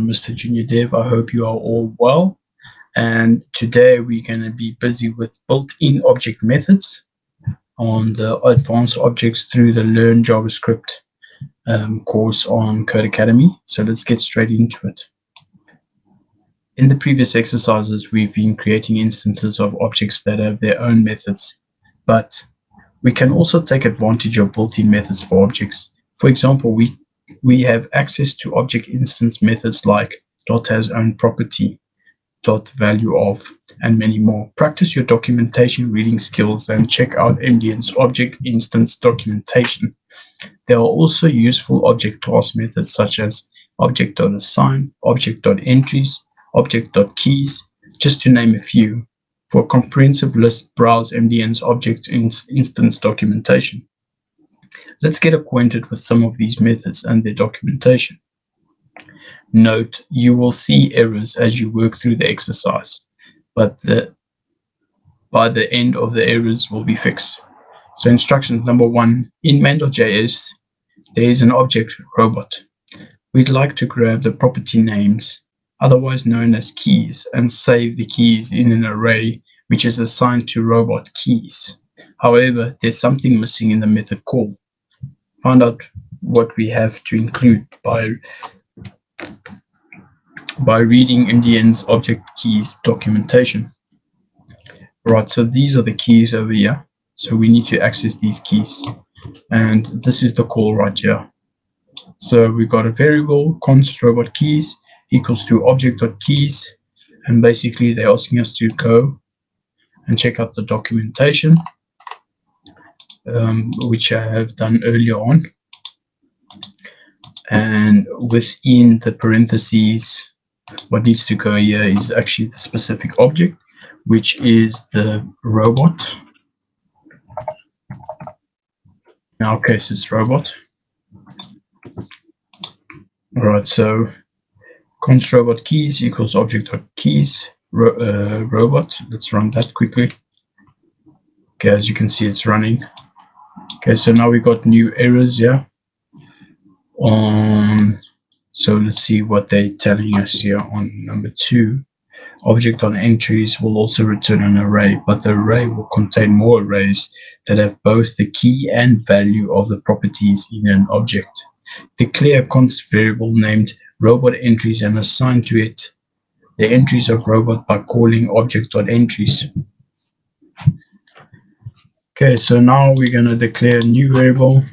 Mr. Junior Dev. I hope you are all well. And today we're going to be busy with built-in object methods on the advanced objects through the Learn JavaScript course on Code Academy. So let's get straight into it. In the previous exercises, we've been creating instances of objects that have their own methods, but we can also take advantage of built-in methods for objects. For example, we have access to object instance methods like .has own property, .value of, and many more. Practice your documentation reading skills and check out MDN's object instance documentation. There are also useful object class methods such as object.assign, object.entries, object.keys, just to name a few. For a comprehensive list, browse MDN's object instance documentation. Let's get acquainted with some of these methods and their documentation. Note, you will see errors as you work through the exercise, but by the end of the errors will be fixed. So instruction number 1, in main.js, there is an object robot. We'd like to grab the property names, otherwise known as keys, and save the keys in an array which is assigned to robot keys. However, there's something missing in the method call. Find out what we have to include by reading MDN's object keys documentation. Right, so these are the keys over here. So we need to access these keys. And this is the call right here. So we've got a variable const robot keys equals to object.keys. And basically they're asking us to go and check out the documentation, which I have done earlier on. And within the parentheses, what needs to go here is actually the specific object, which is the robot. In our case, it's robot. All right, so const robot keys equals object.keys robot. Let's run that quickly. Okay, as you can see, it's running. Okay, so now we got new errors here. So let's see what they're telling us here on number 2. Object.entries will also return an array, but the array will contain more arrays that have both the key and value of the properties in an object. Declare a const variable named robot entries and assign to it the entries of robot by calling object.entries. Okay, so now we're going to declare a new variable,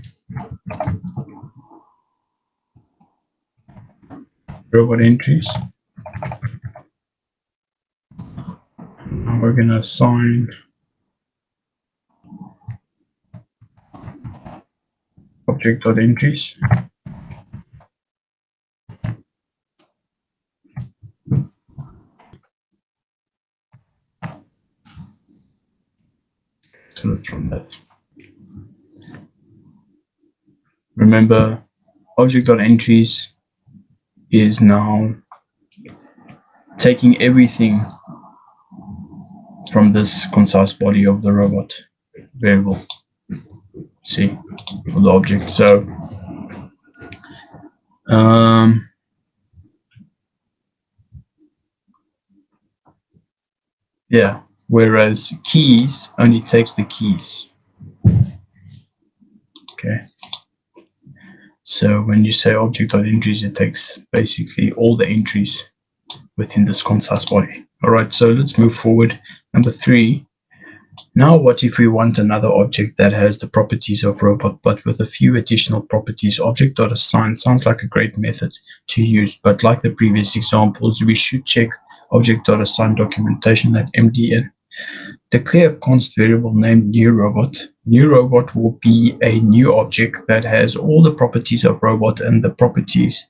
robot entries. Now we're going to assign object.entries. So let's run that. Remember, object.entries is now taking everything from this concise body of the robot variable. See, for the object. So yeah, whereas keys only takes the keys. Okay, so when you say object.entries, it takes basically all the entries within this concise body. All right, so let's move forward. Number 3. Now what if we want another object that has the properties of robot but with a few additional properties? Object.assign sounds like a great method to use, but like the previous examples, we should check object.assign documentation at MDN. Declare a const variable named new robot. New robot will be a new object that has all the properties of robot and the properties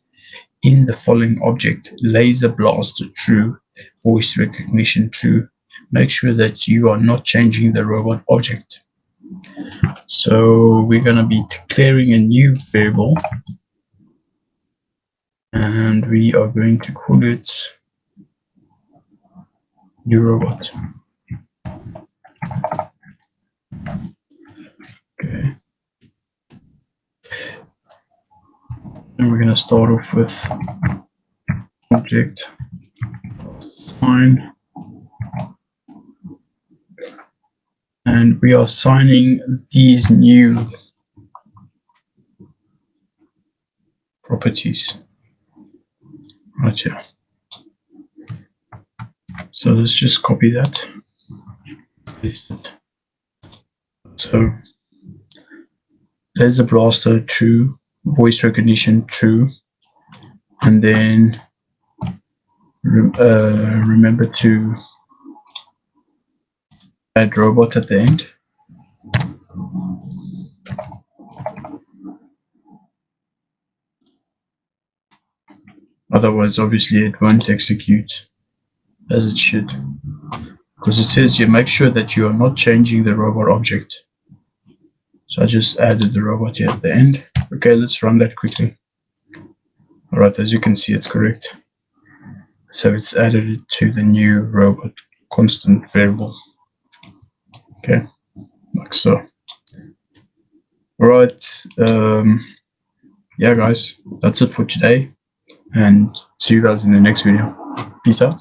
in the following object: laser blast true, voice recognition true. Make sure that you are not changing the robot object. So we're going to be declaring a new variable, and we are going to call it new robot. Okay. And we're going to start off with object sign, and we are assigning these new properties right here. So let's just copy that, paste it. So laser blaster true, voice recognition true, and then remember to add robot at the end. Otherwise, obviously, it won't execute as it should, because it says you make sure that you are not changing the robot object. So I just added the robot here at the end. Okay, let's run that quickly. All right, as you can see, it's correct. So it's added it to the new robot constant variable. Okay, like so. All right, yeah, guys, that's it for today, and see you guys in the next video. Peace out.